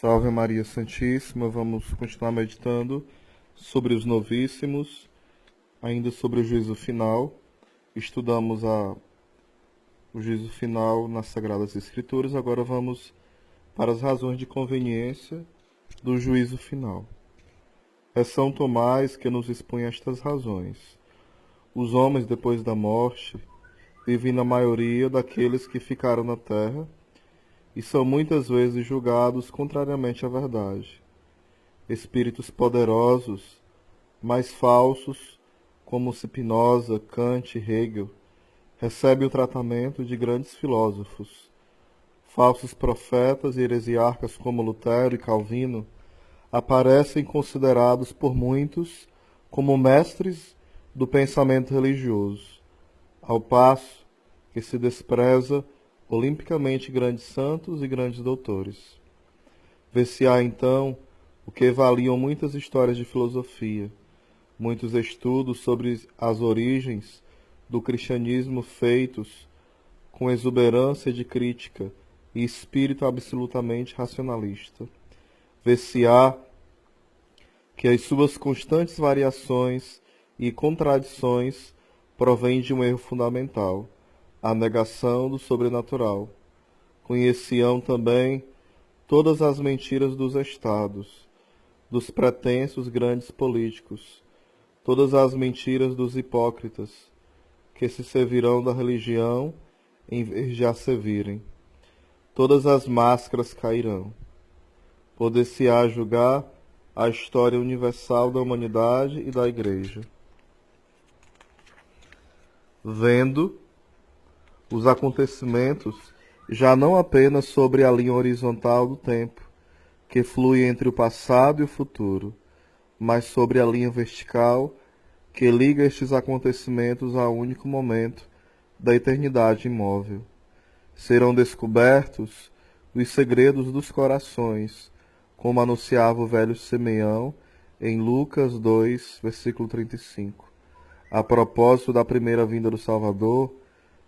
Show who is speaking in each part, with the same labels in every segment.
Speaker 1: Salve Maria Santíssima, vamos continuar meditando sobre os novíssimos, ainda sobre o juízo final. Estudamos o juízo final nas Sagradas Escrituras, agora vamos para as razões de conveniência do juízo final. É São Tomás que nos expõe estas razões. Os homens, depois da morte, vivem na maioria daqueles que ficaram na terra, e são muitas vezes julgados contrariamente à verdade. Espíritos poderosos, mas falsos, como Spinoza, Kant e Hegel, recebem o tratamento de grandes filósofos. Falsos profetas e heresiarcas como Lutero e Calvino aparecem considerados por muitos como mestres do pensamento religioso, ao passo que se despreza olimpicamente grandes santos e grandes doutores. Vê-se-á, então, o que valiam muitas histórias de filosofia, muitos estudos sobre as origens do cristianismo feitos com exuberância de crítica e espírito absolutamente racionalista. Vê-se-á que as suas constantes variações e contradições provêm de um erro fundamental, a negação do sobrenatural. Conheciam também todas as mentiras dos estados, dos pretensos grandes políticos, todas as mentiras dos hipócritas, que se servirão da religião em vez de a servirem. Todas as máscaras cairão. Poder-se-á julgar a história universal da humanidade e da Igreja, vendo os acontecimentos já não apenas sobre a linha horizontal do tempo, que flui entre o passado e o futuro, mas sobre a linha vertical, que liga estes acontecimentos a um único momento da eternidade imóvel. Serão descobertos os segredos dos corações, como anunciava o velho Simeão em Lucas 2, versículo 35. A propósito da primeira vinda do Salvador,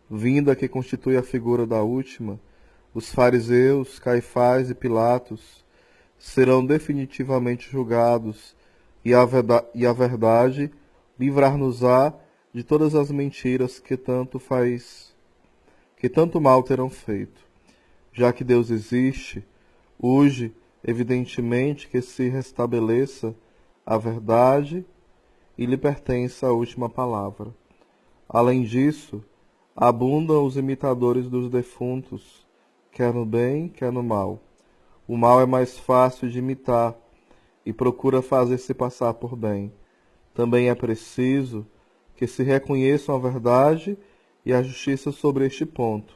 Speaker 1: vinda que constitui a figura da última, os fariseus, Caifás e Pilatos serão definitivamente julgados, e a verdade livrar-nos-á de todas as mentiras que tanto mal terão feito. Já que Deus existe, urge, evidentemente, que se restabeleça a verdade e lhe pertence a última palavra. Além disso, abundam os imitadores dos defuntos, quer no bem, quer no mal. O mal é mais fácil de imitar e procura fazer-se passar por bem. Também é preciso que se reconheçam a verdade e a justiça sobre este ponto.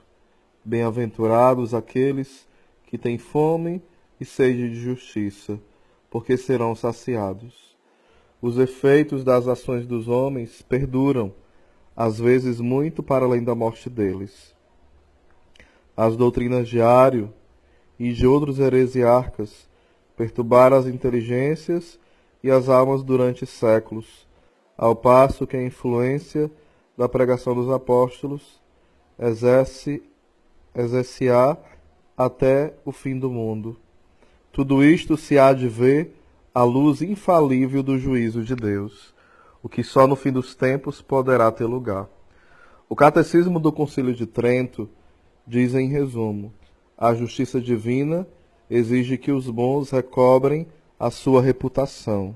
Speaker 1: Bem-aventurados aqueles que têm fome e sede de justiça, porque serão saciados. Os efeitos das ações dos homens perduram, às vezes muito para além da morte deles. As doutrinas de Ário e de outros heresiarcas perturbaram as inteligências e as almas durante séculos, ao passo que a influência da pregação dos apóstolos exerce-á até o fim do mundo. Tudo isto se há de ver à luz infalível do juízo de Deus, o que só no fim dos tempos poderá ter lugar. O Catecismo do Concílio de Trento diz em resumo: a justiça divina exige que os bons recobrem a sua reputação,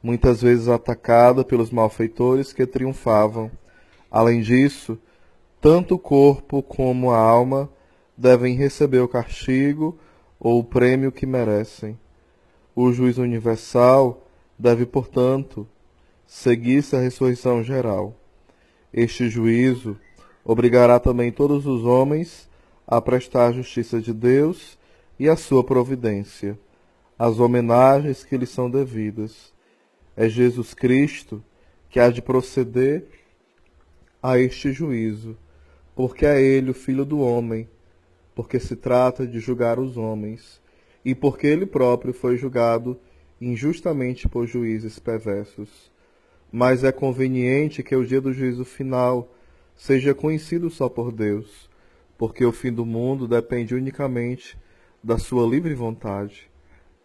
Speaker 1: muitas vezes atacada pelos malfeitores que triunfavam. Além disso, tanto o corpo como a alma devem receber o castigo ou o prêmio que merecem. O juízo universal deve, portanto, seguir-se a ressurreição geral. Este juízo obrigará também todos os homens a prestar a justiça de Deus e a sua providência, as homenagens que lhes são devidas. É Jesus Cristo que há de proceder a este juízo, porque é ele o Filho do homem, porque se trata de julgar os homens, e porque ele próprio foi julgado injustamente por juízes perversos. Mas é conveniente que o dia do juízo final seja conhecido só por Deus, porque o fim do mundo depende unicamente da sua livre vontade.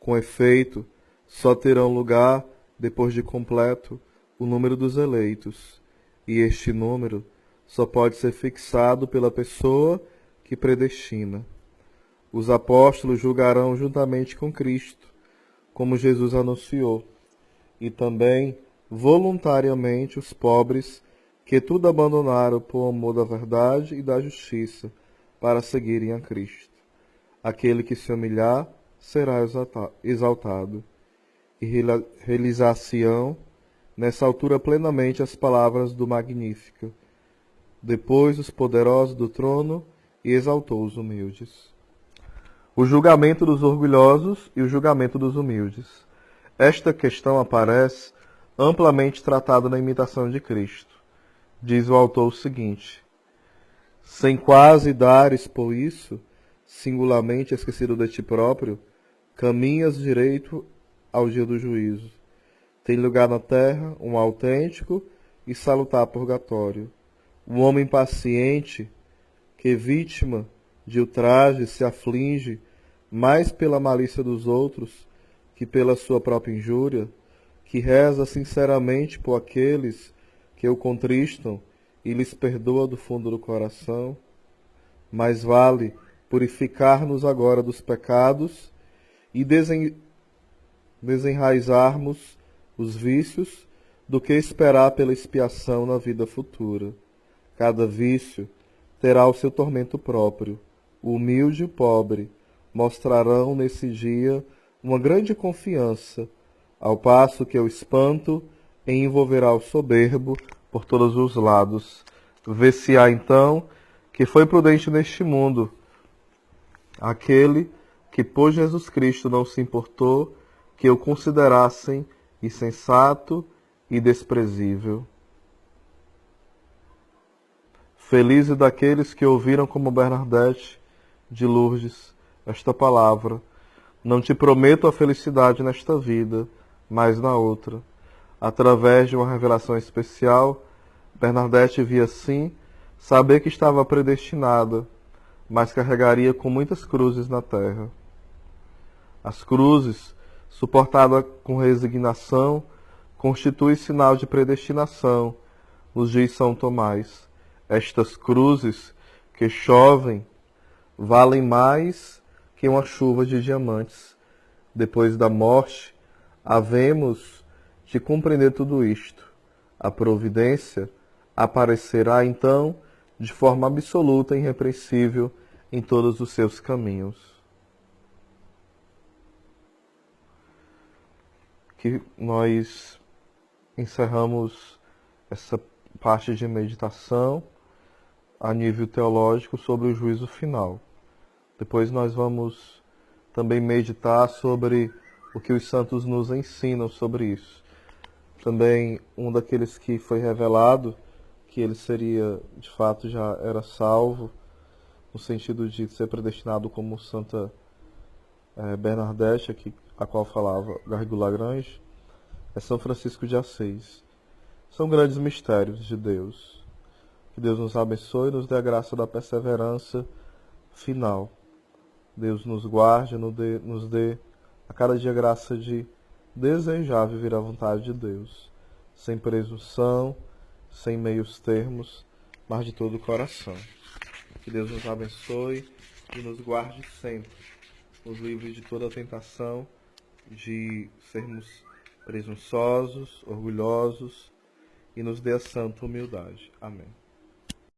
Speaker 1: Com efeito, só terão lugar, depois de completo, o número dos eleitos, e este número só pode ser fixado pela pessoa que predestina. Os apóstolos julgarão juntamente com Cristo, como Jesus anunciou, e também voluntariamente os pobres que tudo abandonaram por amor da verdade e da justiça, para seguirem a Cristo. Aquele que se humilhar será exaltado, e realizar-se-ão nessa altura plenamente as palavras do Magnífico. Depois os poderosos do trono, e exaltou os humildes. O julgamento dos orgulhosos e o julgamento dos humildes. Esta questão aparece amplamente tratada na imitação de Cristo. Diz o autor o seguinte: sem quase dares por isso, singularmente esquecido de ti próprio, caminhas direito ao dia do juízo. Tem lugar na terra um autêntico e salutar purgatório. Um homem paciente, que vítima de ultraje se aflige mais pela malícia dos outros que pela sua própria injúria, que reza sinceramente por aqueles que o contristam e lhes perdoa do fundo do coração. Mais vale purificar-nos agora dos pecados e desenraizarmos os vícios do que esperar pela expiação na vida futura. Cada vício terá o seu tormento próprio. O humilde e o pobre mostrarão nesse dia uma grande confiança, ao passo que o espanto envolverá o soberbo por todos os lados. Vê-se-á então que foi prudente neste mundo aquele que por Jesus Cristo não se importou que o considerassem insensato e desprezível. Felizes daqueles que ouviram como Bernadette de Lourdes esta palavra: não te prometo a felicidade nesta vida, mas na outra. Através de uma revelação especial, Bernadette via sim saber que estava predestinada, mas carregaria com muitas cruzes na terra. As cruzes, suportadas com resignação, constituem sinal de predestinação, nos diz São Tomás. Estas cruzes que chovem valem mais que uma chuva de diamantes. Depois da morte, havemos de compreender tudo isto. A providência aparecerá então de forma absoluta e irrepreensível em todos os seus caminhos. Que nós encerramos essa parte de meditação a nível teológico sobre o juízo final. Depois nós vamos também meditar sobre o que os santos nos ensinam sobre isso. Também um daqueles que foi revelado que ele seria, de fato, já era salvo, no sentido de ser predestinado como Santa Bernadette, a qual falava Garrigou Lagrange, é São Francisco de Assis. São grandes mistérios de Deus. Que Deus nos abençoe e nos dê a graça da perseverança final. Deus nos guarde, nos dê a cada dia a graça de desejar viver a vontade de Deus, sem presunção, sem meios termos, mas de todo o coração. Que Deus nos abençoe e nos guarde sempre, nos livre de toda a tentação de sermos presunçosos, orgulhosos, e nos dê a santa humildade. Amém.